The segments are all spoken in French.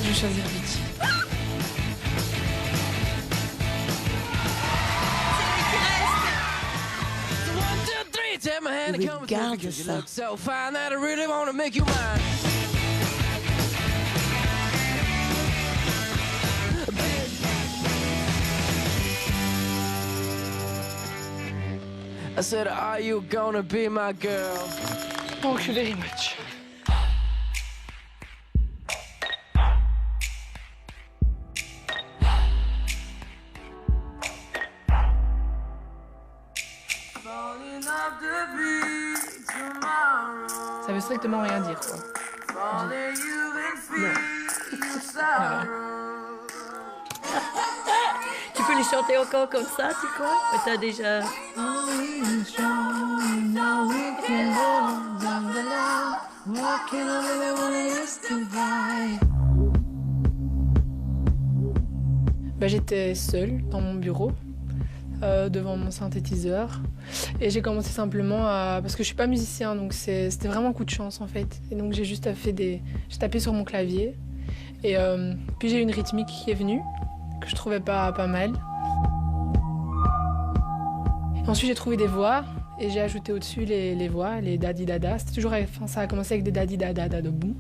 Je vais choisir Vichy. Regarde ça. I said, are you gonna be my girl? Thank you very much. Ça veut strictement rien dire, quoi. Non. Voilà. Tu peux les chanter encore comme ça, tu crois? Mais t'as déjà... J'étais seule dans mon bureau, devant mon synthétiseur. Et j'ai commencé simplement à... Parce que je suis pas musicien, donc c'était vraiment un coup de chance, en fait. Et donc j'ai juste j'ai tapé sur mon clavier. Et puis j'ai eu une rythmique qui est venue, que je trouvais pas mal. Et ensuite j'ai trouvé des voix, et j'ai ajouté au-dessus les voix, les daddy-dada. C'était toujours... Enfin, ça a commencé avec des daddy-dada, de boum.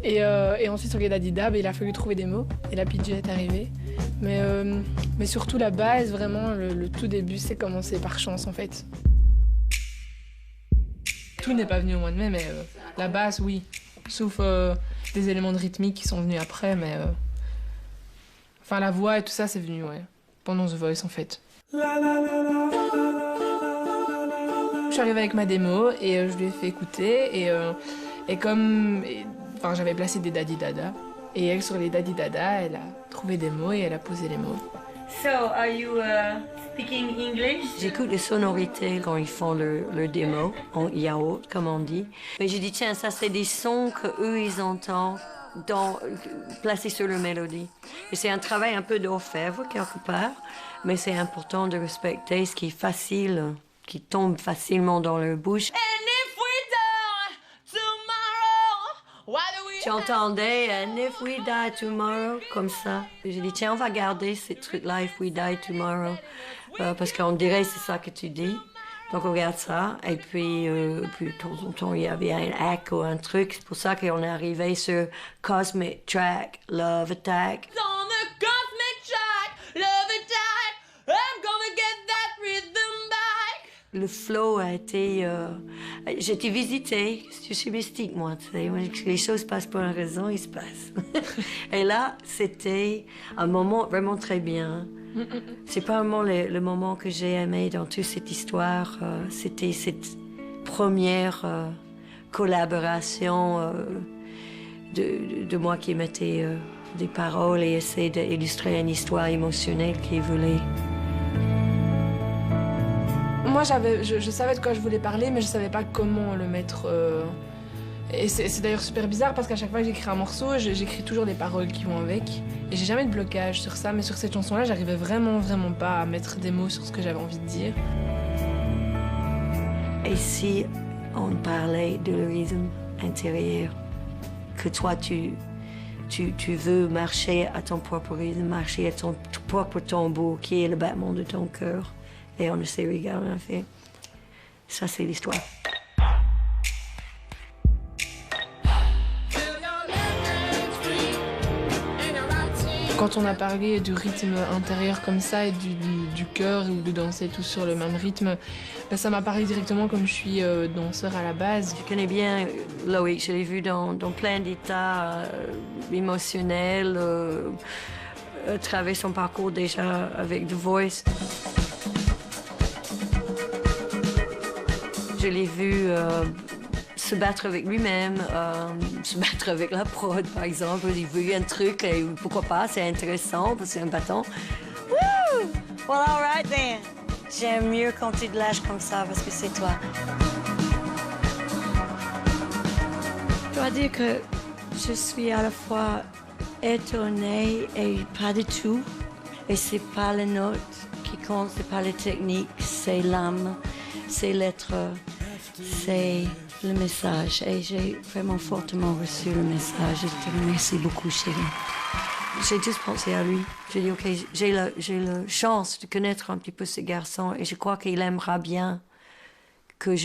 Et ensuite sur les daddy-dab, il a fallu trouver des mots. Et la PJ est arrivée. Mais surtout la base, vraiment, le tout début, c'est commencé par chance, en fait. Tout n'est pas venu au mois de mai, mais la base, oui. Sauf des éléments de rythmique qui sont venus après, mais... Enfin, la voix et tout ça, c'est venu, ouais. Pendant The Voice, en fait. Je suis arrivée avec ma démo et je lui ai fait écouter. Et comme... Enfin, j'avais placé des daddy-dada. Et elle, sur les daddy-dada, elle a trouvé des mots et elle a posé les mots. So, are you speaking English? J'écoute les sonorités quand ils font leur démo, en yaourt, comme on dit. Mais j'ai dit, tiens, ça, c'est des sons qu'eux, ils entendent placés sur leur mélodie. Et c'est un travail un peu d'orfèvre, quelque part, mais c'est important de respecter ce qui est facile, qui tombe facilement dans leur bouche. J'entendais And if we die tomorrow, comme ça. J'ai dit, tiens, on va garder ces trucs-là, If we die tomorrow, parce qu'on dirait c'est ça que tu dis. Donc on regarde ça, et puis de temps en temps, il y avait un hack ou un truc. C'est pour ça qu'on est arrivé sur Cosmic Track, Love Attack. On the cosmic track, love attack, I'm gonna get that rhythm back. Le flow a été... J'ai été visitée. Je suis mystique, moi, tu sais. Les choses passent pour une raison, ils se passent. Et là, c'était un moment vraiment très bien. C'est pas vraiment le moment que j'ai aimé dans toute cette histoire. C'était cette première collaboration de moi qui mettais des paroles et essayait d'illustrer une histoire émotionnelle qu'il voulait. Moi, je savais de quoi je voulais parler, mais je savais pas comment le mettre. Et c'est d'ailleurs super bizarre parce qu'à chaque fois que j'écris un morceau, j'écris toujours les paroles qui vont avec. Et j'ai jamais de blocage sur ça, mais sur cette chanson-là, j'arrivais vraiment pas à mettre des mots sur ce que j'avais envie de dire. Et si on parlait de le rythme intérieur, que toi, tu veux marcher à ton propre rythme, marcher à ton propre tambour, qui est le battement de ton cœur. Et on ne sait regarder en fait. Ça, c'est l'histoire. Quand on a parlé du rythme intérieur comme ça et du cœur ou de danser tous sur le même rythme, ça m'a parlé directement comme je suis danseur à la base. Je connais bien Loïc, je l'ai vu dans plein d'états émotionnels, à travers son parcours déjà avec The Voice. Je l'ai vu se battre avec lui-même, se battre avec la prod, par exemple. Il veut un truc, et pourquoi pas, c'est intéressant, parce que c'est un bâton. Woo! Well, all right then. J'aime mieux quand tu te lâches comme ça, parce que c'est toi. Je dois dire que je suis à la fois étonnée et pas du tout. Et c'est pas les notes qui comptent, c'est pas les techniques, c'est l'âme, c'est l'être c'est le message. Et j'ai vraiment fortement reçu le message. Je te remercie beaucoup, chérie. J'ai juste pensé à lui. J'ai dit, OK, j'ai la chance de connaître un petit peu ce garçon et je crois qu'il aimera bien que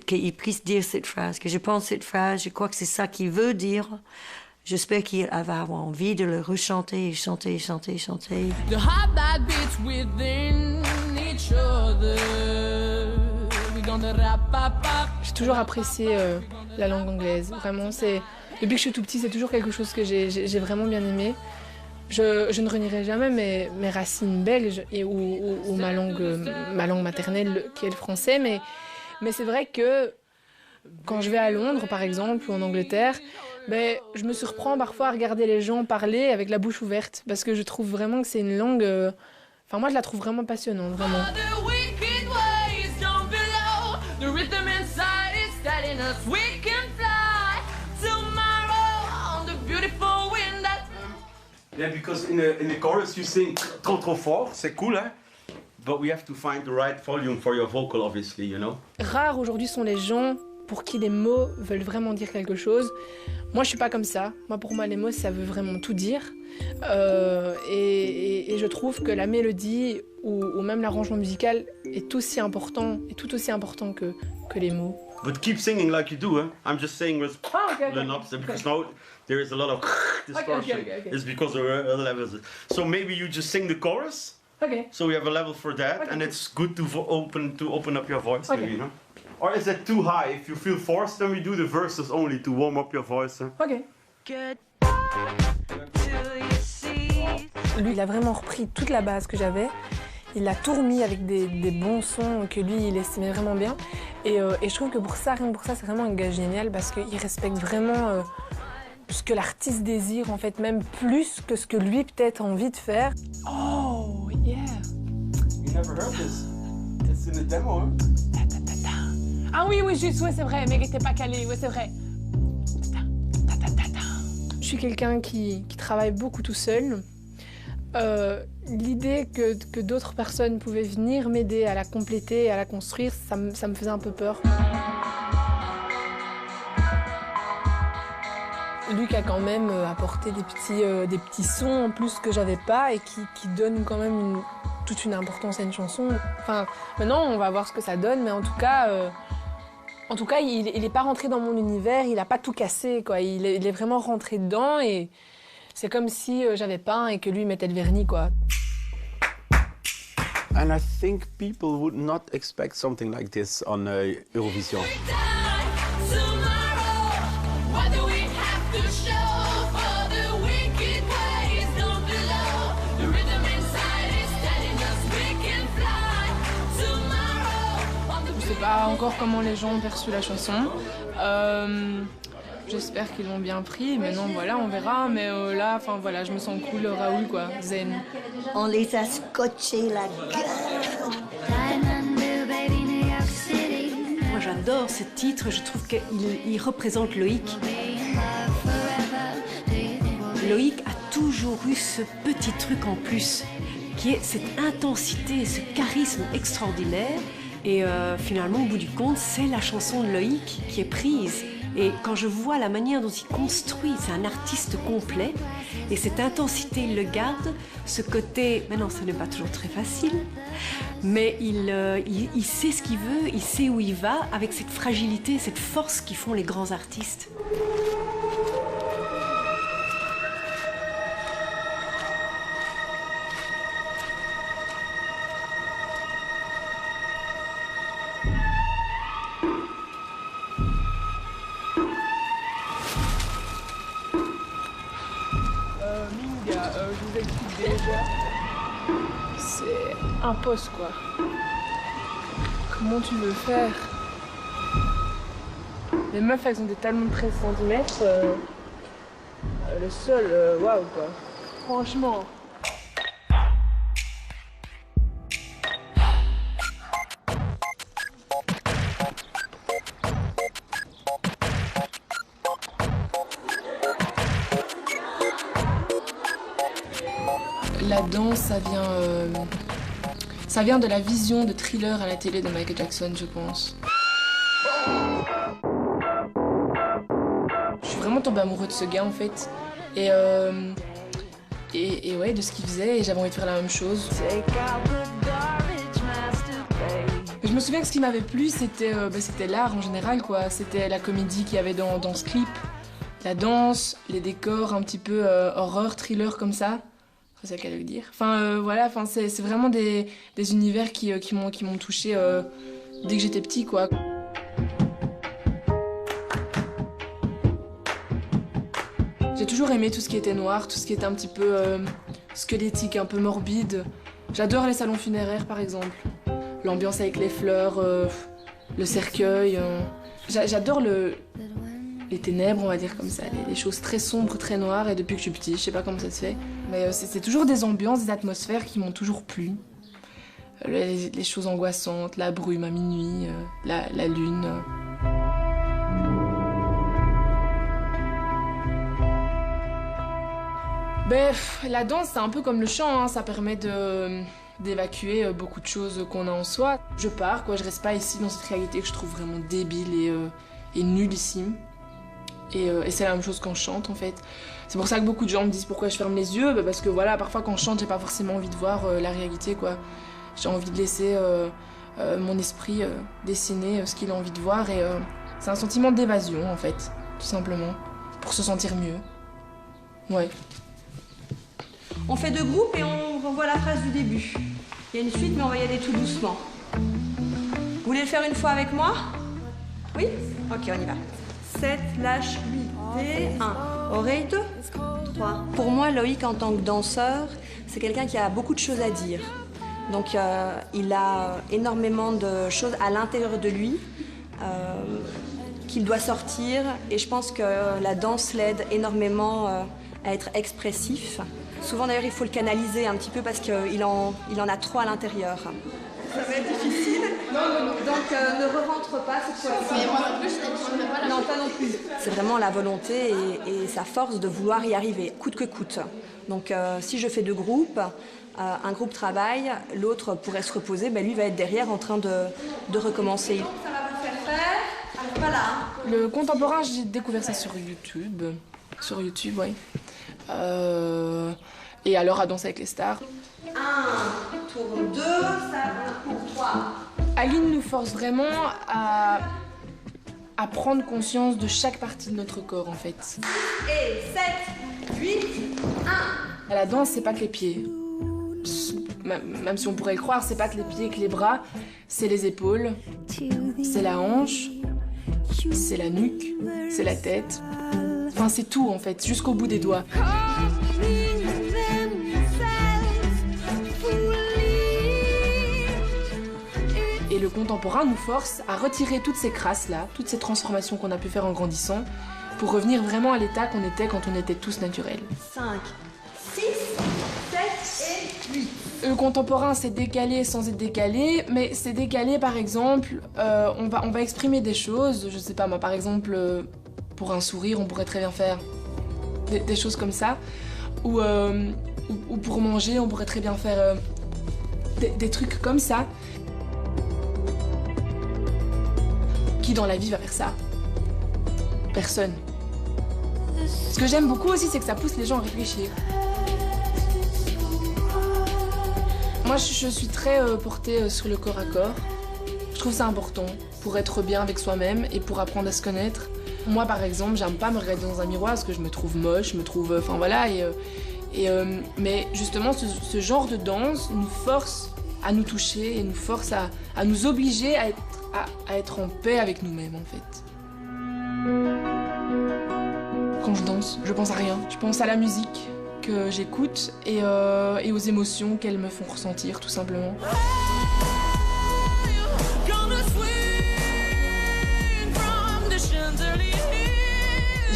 qu'il puisse dire cette phrase, que je pense cette phrase. Je crois que c'est ça qu'il veut dire. J'espère qu'il va avoir envie de le rechanter, chanter. The heart that beats within each other. We're gonna wrap up. J'ai toujours apprécié la langue anglaise. Vraiment, depuis que je suis tout petit, c'est toujours quelque chose que j'ai vraiment bien aimé. Je ne renierai jamais mes racines belges ou ma langue maternelle qui est le français, mais c'est vrai que quand je vais à Londres, par exemple, ou en Angleterre, je me surprends parfois à regarder les gens parler avec la bouche ouverte, parce que je trouve vraiment que c'est une langue... moi, je la trouve vraiment passionnante, vraiment. Yeah, because in the chorus you sing trop fort, c'est cool, hein? But we have to find the right volume for your vocal, obviously, you know? Rares aujourd'hui sont les gens pour qui les mots veulent vraiment dire quelque chose. Moi, je suis pas comme ça. Pour moi, les mots, ça veut vraiment tout dire. Et je trouve que la mélodie ou même l'arrangement musical est tout aussi important que les mots. But keep singing like you do, huh? I'm just saying with the knobs, because now there is a lot of distortion. Okay. It's because of the levels. So maybe you just sing the chorus. Okay. So we have a level for that, and it's good to open up your voice, Okay. maybe, you know? Or is that too high? If you feel forced, then we do the verses only to warm up your voice. Huh? Ok. Lui, il a vraiment repris toute la base que j'avais. Il a tout remis avec des bons sons que lui, il estimait vraiment bien. Et je trouve que rien que pour ça, c'est vraiment un gars génial parce qu'il respecte vraiment ce que l'artiste désire, en fait, même plus que ce que lui peut-être a envie de faire. Oh, yeah! You never heard this? It's in the demo, hein? Ah oui, juste, ouais, c'est vrai, mais il n'était pas calé, ouais, c'est vrai. Je suis quelqu'un qui travaille beaucoup tout seul. L'idée que d'autres personnes pouvaient venir m'aider à la compléter, à la construire, ça me faisait un peu peur. Luc a quand même apporté des petits sons en plus que j'avais pas et qui donnent quand même toute une importance à une chanson. Enfin, maintenant, on va voir ce que ça donne, mais en tout cas, il n'est pas rentré dans mon univers, il n'a pas tout cassé, quoi. Il est vraiment rentré dedans et c'est comme si j'avais peint et que lui mettait le vernis, quoi. And I think people would not expect something like this on Eurovision. Je sais pas encore comment les gens ont perçu la chanson. J'espère qu'ils l'ont bien pris, mais non, voilà, on verra. Mais là, enfin voilà, je me sens cool, Raoul, quoi, zen. On les a scotchés la gueule. Moi j'adore ce titre, je trouve qu'il représente Loïc. Loïc a toujours eu ce petit truc en plus, qui est cette intensité, ce charisme extraordinaire. Et finalement, au bout du compte, c'est la chanson de Loïc qui est prise. Et quand je vois la manière dont il construit, c'est un artiste complet. Et cette intensité, il le garde. Ce côté, maintenant, ce n'est pas toujours très facile, mais il sait ce qu'il veut, il sait où il va, avec cette fragilité, cette force qui font les grands artistes. Je vous explique déjà. C'est un poste, quoi. Comment tu veux faire? Les meufs, elles ont des talons de 13 cm. Le sol, waouh, quoi. Franchement. La danse, ça Ça vient de la vision de Thriller à la télé de Michael Jackson, je pense. Je suis vraiment tombée amoureux de ce gars en fait. Et ouais, de ce qu'il faisait, et j'avais envie de faire la même chose. Je me souviens que ce qui m'avait plu, c'était l'art en général, quoi. C'était la comédie qu'il y avait dans ce clip. La danse, les décors un petit peu horreur, thriller comme ça. C'est ça qu'elle veut dire. Enfin, voilà, c'est vraiment des univers qui m'ont touchée dès que j'étais petit, quoi. J'ai toujours aimé tout ce qui était noir, tout ce qui était un petit peu squelettique, un peu morbide. J'adore les salons funéraires, par exemple. L'ambiance avec les fleurs, le cercueil. J'adore les ténèbres, on va dire comme ça, les choses très sombres, très noires. Et depuis que je suis petite, je sais pas comment ça se fait. Mais c'est toujours des ambiances, des atmosphères qui m'ont toujours plu. Les choses angoissantes, la brume à minuit, la lune. La danse, c'est un peu comme le chant, hein. Ça permet d'évacuer beaucoup de choses qu'on a en soi. Je pars, quoi, je reste pas ici dans cette réalité que je trouve vraiment débile et nullissime. Et c'est la même chose quand je chante, en fait. C'est pour ça que beaucoup de gens me disent pourquoi je ferme les yeux, parce que voilà, parfois quand je chante, j'ai pas forcément envie de voir la réalité, quoi. J'ai envie de laisser mon esprit dessiner ce qu'il a envie de voir, et c'est un sentiment d'évasion, en fait, tout simplement, pour se sentir mieux. Ouais. On fait 2 groupes et on revoit la phrase du début. Il y a une suite, mais on va y aller tout doucement. Vous voulez le faire une fois avec moi? Oui? Ok, on y va. 7, lâche, 8, et 1. Oreille 2, 3. Pour moi, Loïc, en tant que danseur, c'est quelqu'un qui a beaucoup de choses à dire. Donc, il a énormément de choses à l'intérieur de lui qu'il doit sortir. Et je pense que la danse l'aide énormément à être expressif. Souvent d'ailleurs il faut le canaliser un petit peu parce qu'il en a trop à l'intérieur. Ça va être difficile, donc ne re-rentre pas cette fois-ci. Mais moi non plus, non, pas non plus. C'est vraiment la volonté et sa force de vouloir y arriver, coûte que coûte. Donc si je fais 2 groupes, un groupe travaille, l'autre pourrait se reposer, lui va être derrière en train de recommencer. Ça va vous faire faire, alors voilà. Le contemporain, j'ai découvert ça sur YouTube. Sur YouTube, oui. Et alors à danser avec les stars. 1, tourne 2, ça pour 3. Aline nous force vraiment à prendre conscience de chaque partie de notre corps en fait. Et 7, 8, 1. La danse, c'est pas que les pieds. Même si on pourrait le croire, c'est pas que les pieds, que les bras, c'est les épaules, c'est la hanche, c'est la nuque, c'est la tête. Enfin, c'est tout en fait, jusqu'au bout des doigts. Et le contemporain nous force à retirer toutes ces crasses-là, toutes ces transformations qu'on a pu faire en grandissant, pour revenir vraiment à l'état qu'on était quand on était tous naturels. 5, 6, 7 et 8. Le contemporain, c'est décalé sans être décalé, mais c'est décalé par exemple, on va exprimer des choses, je sais pas moi, par exemple, pour un sourire, on pourrait très bien faire des choses comme ça, ou pour manger, on pourrait très bien faire des trucs comme ça. Qui dans la vie va faire ça? Personne. Ce que j'aime beaucoup aussi, c'est que ça pousse les gens à réfléchir. Moi, je suis très portée sur le corps à corps. Je trouve ça important pour être bien avec soi-même et pour apprendre à se connaître. Moi, par exemple, j'aime pas me regarder dans un miroir parce que je me trouve moche, je me trouve... Enfin, voilà. Mais justement, ce genre de danse nous force à nous toucher et nous force à nous obliger à être en paix avec nous-mêmes, en fait. Quand je danse, je pense à rien. Je pense à la musique que j'écoute et aux émotions qu'elles me font ressentir, tout simplement.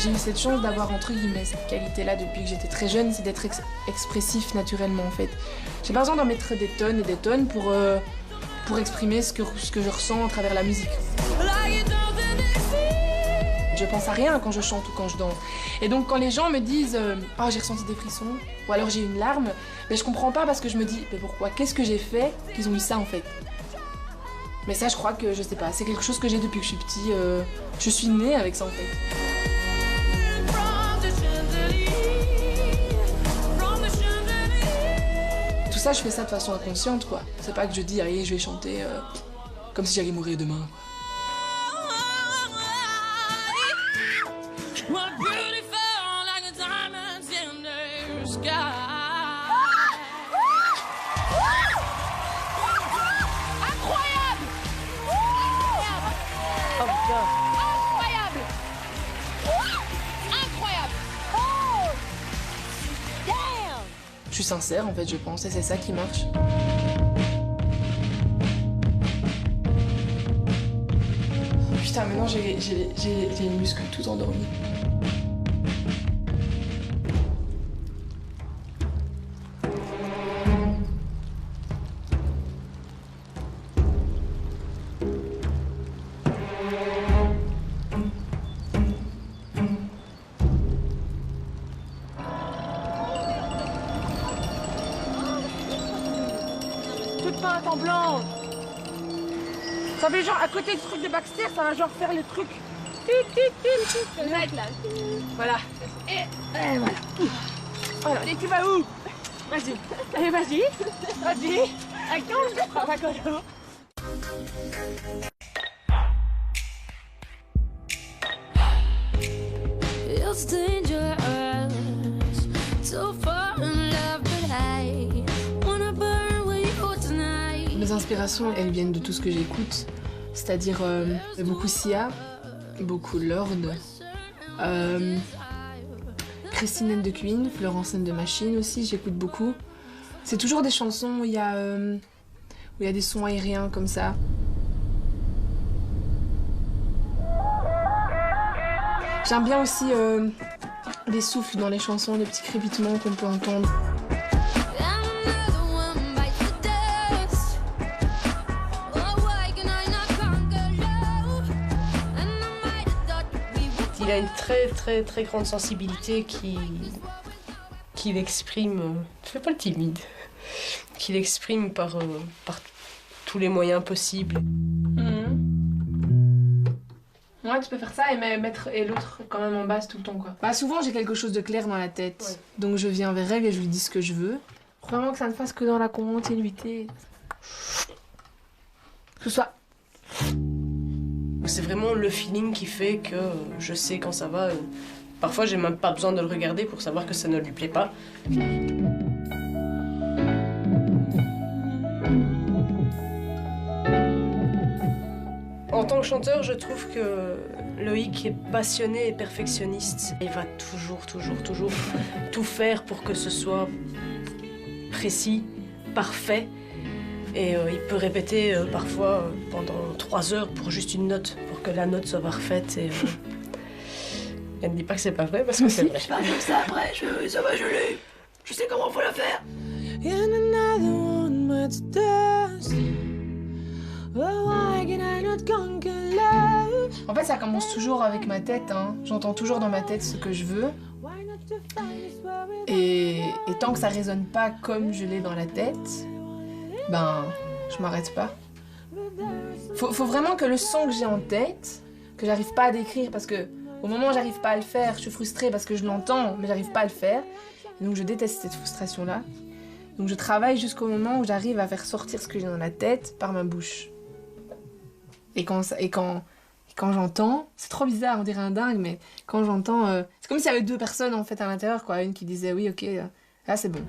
J'ai eu cette chance d'avoir, entre guillemets, cette qualité-là depuis que j'étais très jeune, c'est d'être expressif naturellement, en fait. J'ai pas besoin d'en mettre des tonnes et des tonnes pour exprimer ce que je ressens à travers la musique. Je pense à rien quand je chante ou quand je danse. Et donc quand les gens me disent « Oh, j'ai ressenti des frissons » ou alors « J'ai une larme », Mais je comprends pas parce que je me dis, mais pourquoi? Qu'est-ce que j'ai fait qu'ils ont eu ça en fait? Mais ça, je crois que, je sais pas, c'est quelque chose que j'ai depuis que je suis petit. Je suis née avec ça en fait. Tout ça, je fais ça de façon inconsciente quoi. C'est pas que je dis, allez, je vais chanter comme si j'allais mourir demain. Je suis sincère en fait, je pense, et c'est ça qui marche. Putain, maintenant j'ai les muscles tout endormis. Pas un temps blanc. Ça fait genre à côté du truc de Baxter, ça va genre faire le truc. Le mec là. Voilà. Et voilà. Voilà. Et tu vas où? Vas-y. Allez, vas-y. Vas-y. Attends, je prends pas colo. It's dangerous, so far in love, but I wanna burn with you tonight. Mes inspirations, elles viennent de tout ce que j'écoute, c'est-à-dire beaucoup Sia, beaucoup Lorde, Christine and the Queen, Florence and the Machine aussi, j'écoute beaucoup. C'est toujours des chansons où il y a des sons aériens comme ça. J'aime bien aussi des souffles dans les chansons, des petits crépitements qu'on peut entendre. Il a une très grande sensibilité qu'il exprime, fais pas le timide, qu'il exprime par tous les moyens possibles. Ouais, tu peux faire ça et mettre l'autre quand même en basse tout le temps quoi. Bah souvent j'ai quelque chose de clair dans la tête, ouais. Donc je viens vers elle et je lui dis ce que je veux. Vraiment que ça ne fasse que dans la continuité. Que ce soit... C'est vraiment le feeling qui fait que je sais quand ça va. Parfois j'ai même pas besoin de le regarder pour savoir que ça ne lui plaît pas. En tant que chanteur, je trouve que Loïc est passionné et perfectionniste. Il va toujours tout faire pour que ce soit précis, parfait. Et il peut répéter parfois pendant 3 heures pour juste une note, pour que la note soit parfaite. Et elle ne dit pas que c'est pas vrai parce que c'est vrai. Je vais faire ça après, ça va geler. Je sais comment faut la faire. En fait, ça commence toujours avec ma tête, hein. J'entends toujours dans ma tête ce que je veux. Et tant que ça résonne pas comme je l'ai dans la tête, ben, je m'arrête pas. Faut vraiment que le son que j'ai en tête, que j'arrive pas à décrire parce que au moment où j'arrive pas à le faire, je suis frustrée parce que je l'entends, mais j'arrive pas à le faire. Et donc je déteste cette frustration-là. Donc je travaille jusqu'au moment où j'arrive à faire sortir ce que j'ai dans la tête par ma bouche. Et quand j'entends, c'est trop bizarre, on dirait un dingue, mais quand j'entends, c'est comme s'il y avait 2 personnes en fait à l'intérieur, quoi. Une qui disait oui, ok, là c'est bon.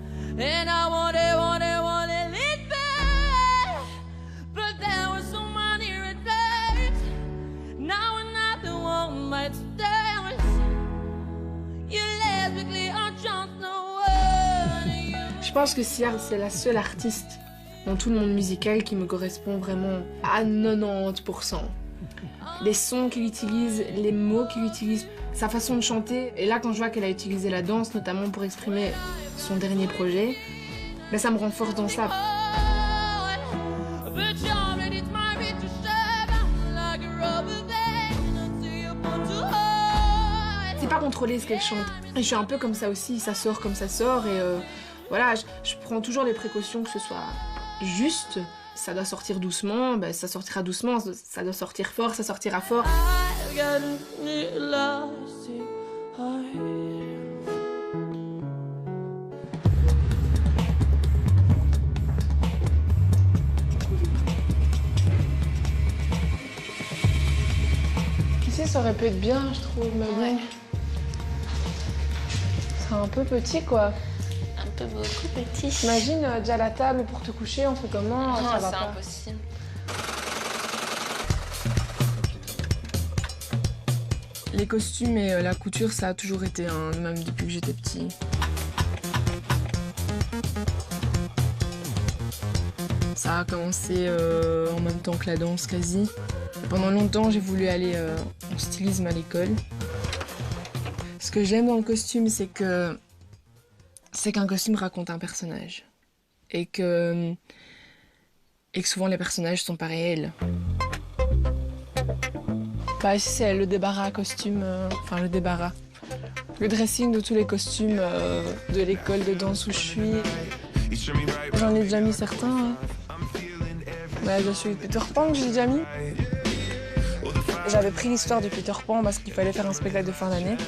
Je pense que Sia, c'est la seule artiste dans tout le monde musical qui me correspond vraiment à 90%. Les sons qu'il utilise, les mots qu'il utilise, sa façon de chanter. Et là, quand je vois qu'elle a utilisé la danse, notamment pour exprimer son dernier projet, ben ça me renforce dans ça. C'est pas contrôler ce qu'elle chante. Et je suis un peu comme ça aussi, ça sort comme ça sort et voilà, je prends toujours les précautions que ce soit juste. Ça doit sortir doucement, ben ça sortira doucement. Ça doit sortir fort, ça sortira fort. Ici, ça aurait pu être bien, je trouve, mais bon. C'est un peu petit, quoi. Un peu beaucoup petit. T'imagines, déjà la table pour te coucher, on fait comment? Non, ça va c'est pas. impossible. Les costumes et la couture, ça a toujours été, hein, même depuis que j'étais petit. Ça a commencé en même temps que la danse, quasi. Pendant longtemps, j'ai voulu aller en stylisme à l'école. Ce que j'aime dans le costume, c'est qu'un costume raconte un personnage. Et que souvent, les personnages sont pas réels. Bah, ici, c'est le débarras à costume, enfin le débarras. Le dressing de tous les costumes de l'école de danse où je suis. J'en ai déjà mis certains. Hein. Ouais, je suis Peter Pan que j'ai déjà mis. J'avais pris l'histoire de Peter Pan parce qu'il fallait faire un spectacle de fin d'année.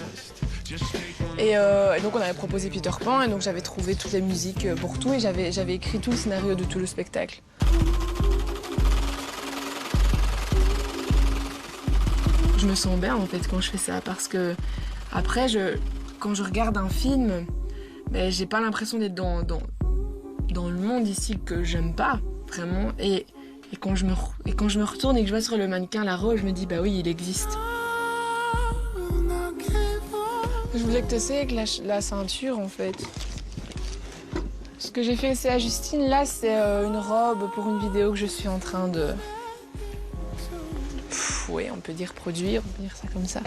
Et donc on avait proposé Peter Pan et donc j'avais trouvé toutes les musiques pour tout et j'avais écrit tout le scénario de tout le spectacle. Je me sens bien en fait quand je fais ça parce que après quand je regarde un film, ben, j'ai pas l'impression d'être dans le monde ici que j'aime pas vraiment et quand je me retourne et que je vois sur le mannequin la robe, je me dis bah oui il existe. Je voulais que tu sais que la ceinture en fait. Ce que j'ai fait c'est à Justine là c'est une robe pour une vidéo que je suis en train de oui, on peut dire produire, on peut dire ça comme ça.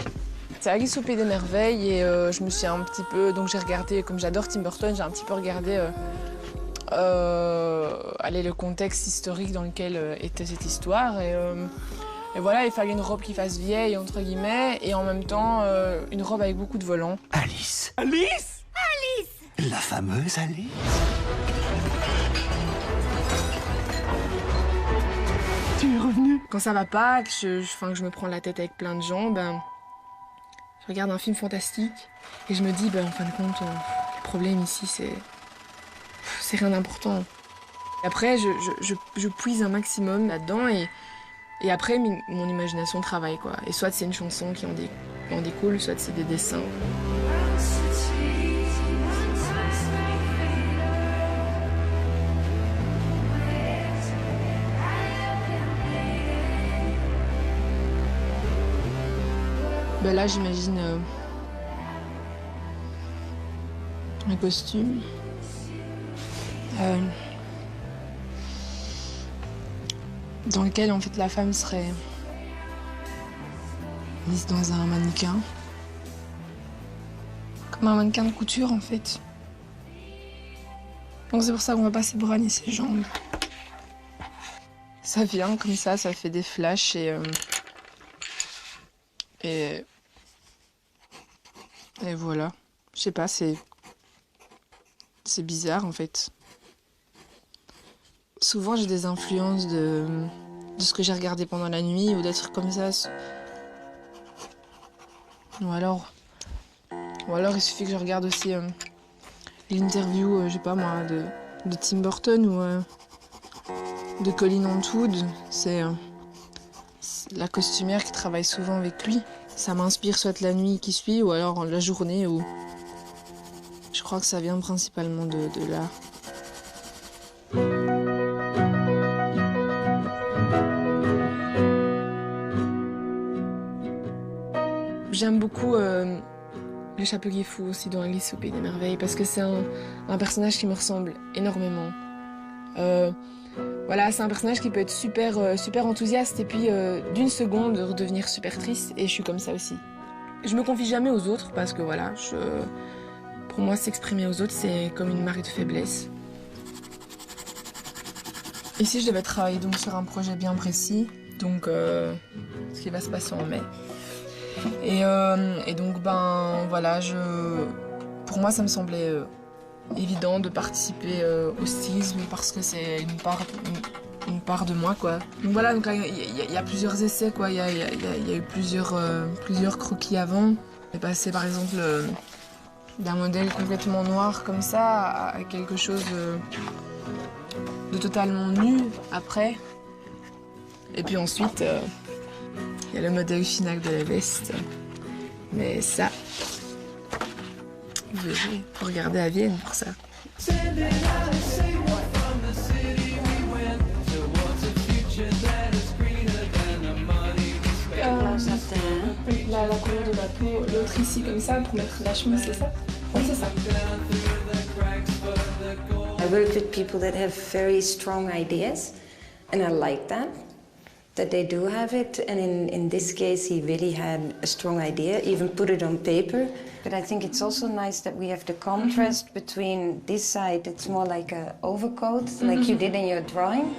C'est Alice au Pays des Merveilles et je me suis un petit peu... Donc j'ai regardé, comme j'adore Tim Burton, j'ai un petit peu regardé le contexte historique dans lequel était cette histoire. Et voilà, il fallait une robe qui fasse vieille, entre guillemets, et en même temps, une robe avec beaucoup de volants. Alice. Alice? Alice! La fameuse Alice. Tu es revenue? Quand ça va pas, que je me prends la tête avec plein de gens, ben, je regarde un film fantastique et je me dis, ben, en fin de compte, le problème ici, c'est rien d'important. Après, je puise un maximum là-dedans et après, mon imagination travaille, quoi. Et soit c'est une chanson qui en découle, soit c'est des dessins. Ben là, j'imagine un costume. Dans lequel, en fait, la femme serait mise dans un mannequin. Comme un mannequin de couture, en fait. Donc c'est pour ça qu'on va pas s'ébranler ses jambes. Ça vient comme ça fait des flashs et voilà. Je sais pas, c'est bizarre en fait. Souvent j'ai des influences de ce que j'ai regardé pendant la nuit ou des trucs comme ça. Ou alors il suffit que je regarde aussi l'interview, je sais pas moi, de Tim Burton ou de Colin Antwood. C'est la costumière qui travaille souvent avec lui. Ça m'inspire soit la nuit qui suit ou alors la journée où je crois que ça vient principalement de là. J'aime beaucoup le chapeau qui est fou aussi dans Alice au Pays des Merveilles parce que c'est un personnage qui me ressemble énormément. Voilà, c'est un personnage qui peut être super enthousiaste et puis d'une seconde redevenir super triste et je suis comme ça aussi. Je me confie jamais aux autres parce que voilà, pour moi s'exprimer aux autres c'est comme une marque de faiblesse. Ici je devais travailler donc sur un projet bien précis, donc ce qui va se passer en mai. Et donc ben voilà, pour moi ça me semblait évident de participer au stylisme parce que c'est une part de moi, quoi. Donc voilà, donc il y a plusieurs essais, quoi. Il y a eu plusieurs croquis avant. J'ai passé par exemple d'un modèle complètement noir comme ça à quelque chose de totalement nu après. Et puis ensuite, il y a le modèle final de la veste. Mais ça, vous verrez, faut regarder à Vienne pour ça. La couleur de ma peau, l'autre ici comme ça pour mettre la chemise, c'est ça? Oui, c'est ça. I work with people that have very strong ideas, and I like that they do have it. And in this case, he really had a strong idea, even put it on paper. But I think it's also nice that we have the contrast between this side, it's more like an overcoat, like you did in your drawing.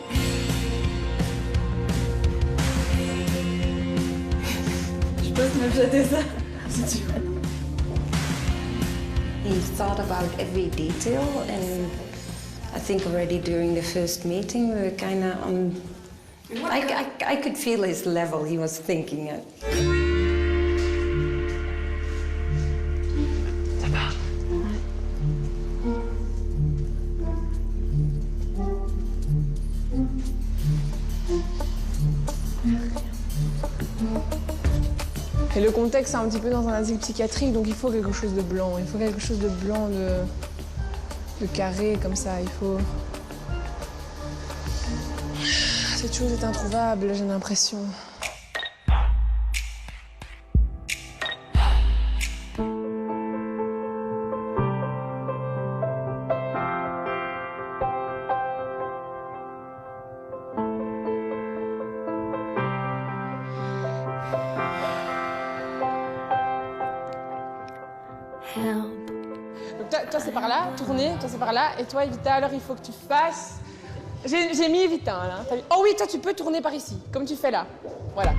Je peux me jeter ça, si tu veux. He thought about every detail, and I think already during the first meeting we were kind of on. I could feel his level he was thinking at. Ça va. Et le contexte, c'est un petit peu dans un asile psychiatrique, donc il faut quelque chose de blanc. Il faut quelque chose de blanc, de carré, comme ça. Il faut... Cette chose est introuvable, j'ai l'impression. Donc toi c'est par là, tourner, toi c'est par là, et toi Evita, alors il faut que tu fasses... J'ai mis Evita là. Oh oui, toi tu peux tourner par ici, comme tu fais là. Voilà.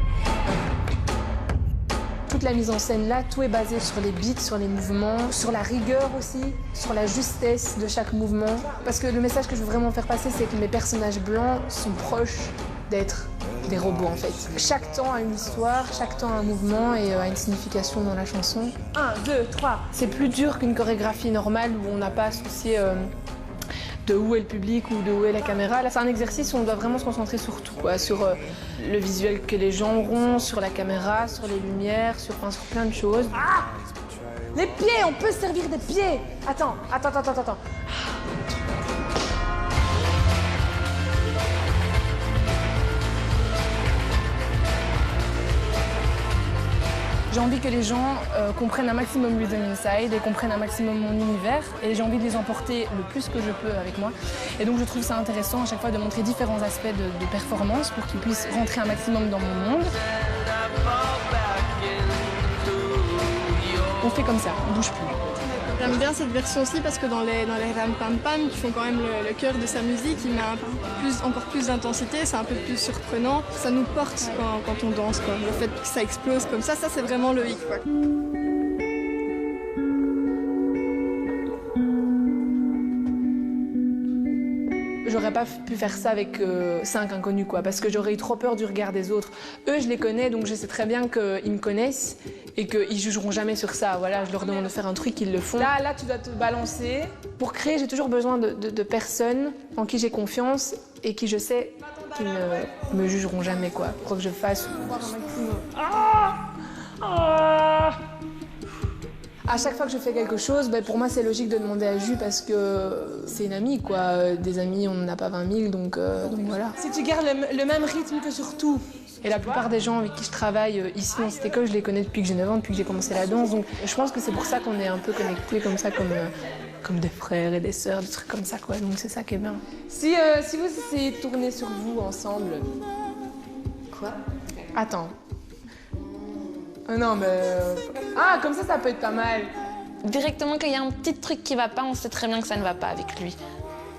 Toute la mise en scène là, tout est basé sur les beats, sur les mouvements, sur la rigueur aussi, sur la justesse de chaque mouvement. Parce que le message que je veux vraiment faire passer, c'est que mes personnages blancs sont proches d'être des robots en fait. Chaque temps a une histoire, chaque temps a un mouvement et a une signification dans la chanson. 1, 2, 3. C'est plus dur qu'une chorégraphie normale où on n'a pas à se soucier de où est le public ou de où est la caméra. Là, c'est un exercice où on doit vraiment se concentrer sur tout, quoi. Sur le visuel que les gens auront, sur la caméra, sur les lumières, sur plein de choses. Ah, les pieds, on peut se servir des pieds. Attends. J'ai envie que les gens comprennent un maximum Rhythm Inside et comprennent un maximum mon univers. Et j'ai envie de les emporter le plus que je peux avec moi. Et donc je trouve ça intéressant à chaque fois de montrer différents aspects de performance pour qu'ils puissent rentrer un maximum dans mon monde. On fait comme ça, on bouge plus. J'aime bien cette version aussi parce que dans les Ram Pam Pam, qui font quand même le cœur de sa musique, il met encore plus d'intensité, c'est un peu plus surprenant. Ça nous porte quand on danse, quoi. Le fait que ça explose comme ça c'est vraiment le hic, quoi. J'aurais pas pu faire ça avec 5 inconnus, quoi, parce que j'aurais eu trop peur du regard des autres. Eux, je les connais, donc je sais très bien qu'ils me connaissent et qu'ils jugeront jamais sur ça. Voilà, je leur demande de faire un truc, ils le font. Là, tu dois te balancer. Pour créer, j'ai toujours besoin de personnes en qui j'ai confiance et qui je sais qu'ils ne me jugeront jamais, quoi. Quoi que je fasse. À chaque fois que je fais quelque chose, pour moi c'est logique de demander à Ju parce que c'est une amie, quoi. Des amis, on n'en a pas 20 000, donc voilà. Si tu gardes le même rythme que sur tout, et la plupart des gens avec qui je travaille ici dans cette école, je les connais depuis que j'ai 9 ans, depuis que j'ai commencé la danse, donc je pense que c'est pour ça qu'on est un peu connectés comme ça, comme des frères et des sœurs, des trucs comme ça, quoi. Donc c'est ça qui est bien. Si vous essayez de tourner sur vous ensemble... Quoi? Attends. Non, mais... Ah, comme ça peut être pas mal. Directement, quand il y a un petit truc qui va pas, on sait très bien que ça ne va pas avec lui.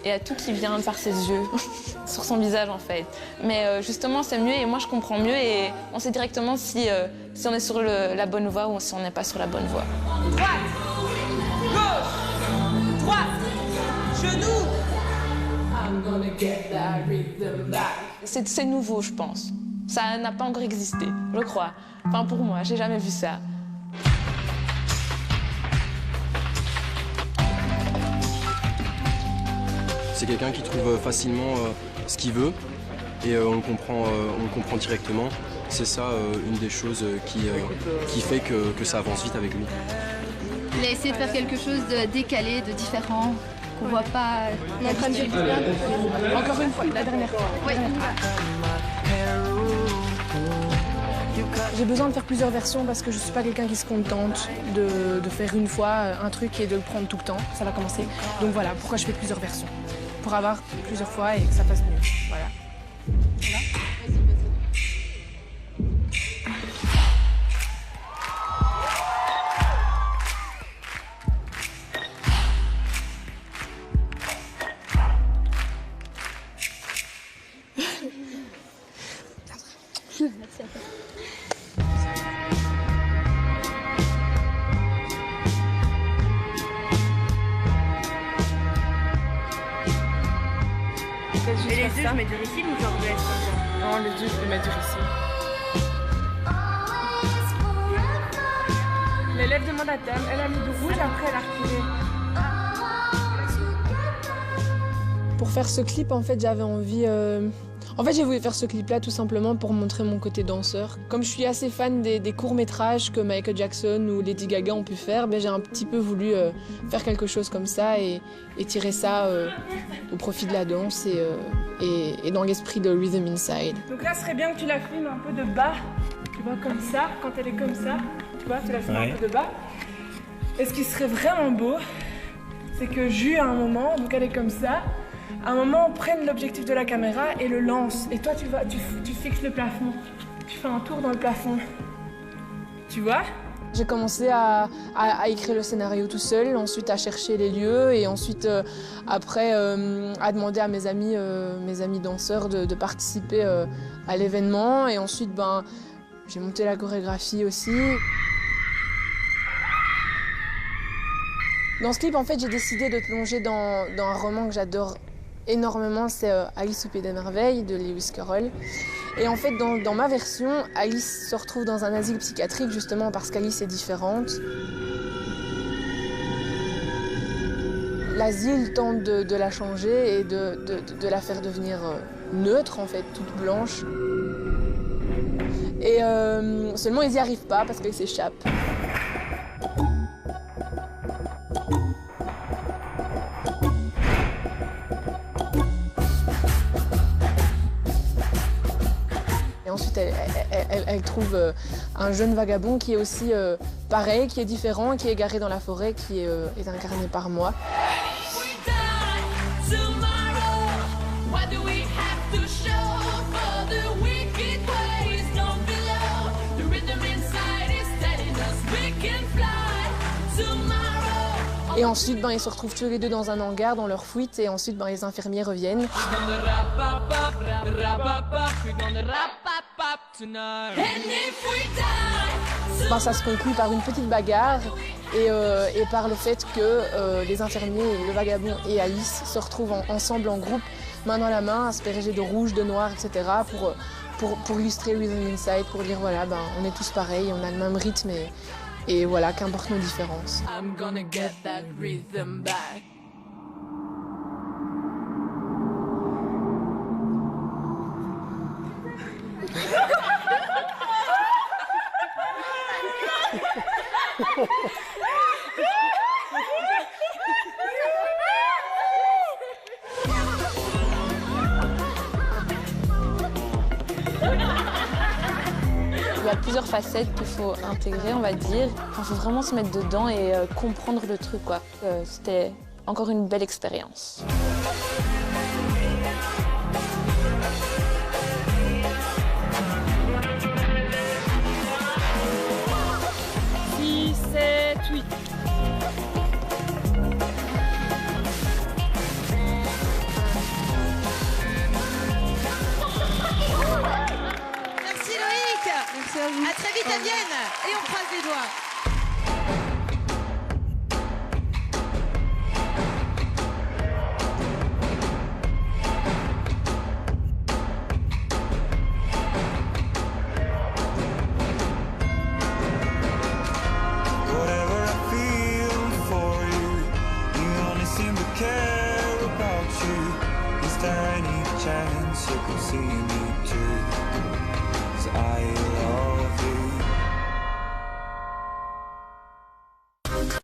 Il y a tout qui vient par ses yeux, sur son visage en fait. Mais justement, c'est mieux et moi je comprends mieux et on sait directement si on est sur la bonne voie ou si on n'est pas sur la bonne voie. Droite, gauche, droite, C'est nouveau, je pense. Ça n'a pas encore existé, je crois. Enfin, pour moi, j'ai jamais vu ça. C'est quelqu'un qui trouve facilement ce qu'il veut et on le comprend directement. C'est ça une des choses qui fait que ça avance vite avec lui. Il a essayé de faire quelque chose de décalé, de différent, qu'on voit pas. On est en train de dire encore une fois, la dernière fois. Oui. J'ai besoin de faire plusieurs versions parce que je suis pas quelqu'un qui se contente de faire une fois un truc et de le prendre tout le temps. Ça va commencer. Donc voilà, pourquoi je fais plusieurs versions. Pour avoir plusieurs fois et que ça passe mieux. Voilà. Merci à toi. Et les deux, je mets du ricin ou genre je laisse comme ça? Non, les deux, je vais mettre du ricin. L'élève demande à Tam, elle a mis du rouge, après elle a retiré. Pour faire ce clip, en fait, j'avais envie... En fait, j'ai voulu faire ce clip-là tout simplement pour montrer mon côté danseur. Comme je suis assez fan des courts-métrages que Michael Jackson ou Lady Gaga ont pu faire, ben, j'ai un petit peu voulu faire quelque chose comme ça et tirer ça au profit de la danse et dans l'esprit de Rhythm Inside. Donc là, ce serait bien que tu la filmes un peu de bas, tu vois, comme ça, quand elle est comme ça, tu vois, tu la filmes un peu de bas. Et ce qui serait vraiment beau, c'est que Jus, à un moment, donc elle est comme ça, à un moment, on prenne l'objectif de la caméra et le lance. Et toi, tu fixes le plafond. Tu fais un tour dans le plafond. Tu vois? J'ai commencé à écrire le scénario tout seul, ensuite à chercher les lieux et ensuite, après, à demander à mes amis danseurs de participer à l'événement. Et ensuite, ben, j'ai monté la chorégraphie aussi. Dans ce clip, en fait, j'ai décidé de plonger dans un roman que j'adore énormément, c'est Alice au Pays des Merveilles de Lewis Carroll. Et en fait, dans ma version, Alice se retrouve dans un asile psychiatrique justement parce qu'Alice est différente. L'asile tente de la changer et de la faire devenir neutre, en fait, toute blanche. Et seulement, ils n'y arrivent pas parce qu'elle s'échappe. Et ensuite, elle trouve un jeune vagabond qui est aussi pareil, qui est différent, qui est égaré dans la forêt, qui est incarné par moi. Et ensuite, ben, ils se retrouvent tous les deux dans un hangar, dans leur fuite, et ensuite, ben, les infirmiers reviennent. Ben, ça se conclut par une petite bagarre et par le fait que les infirmiers, le vagabond et Alice se retrouvent ensemble en groupe, main dans la main, aspergés de rouge, de noir, etc. pour illustrer Rhythm Inside, pour dire voilà, ben, on est tous pareils, on a le même rythme et voilà, qu'importe nos différences. I'm gonna get that rhythm back. Il y a plusieurs facettes qu'il faut intégrer, on va dire. Il faut vraiment se mettre dedans et comprendre le truc, quoi. C'était encore une belle expérience. 6, 7, 8. Merci Loïc. Merci à vous. À très vite à Vienne. Et on croise les doigts. there any chance you could see me too? 'Cause I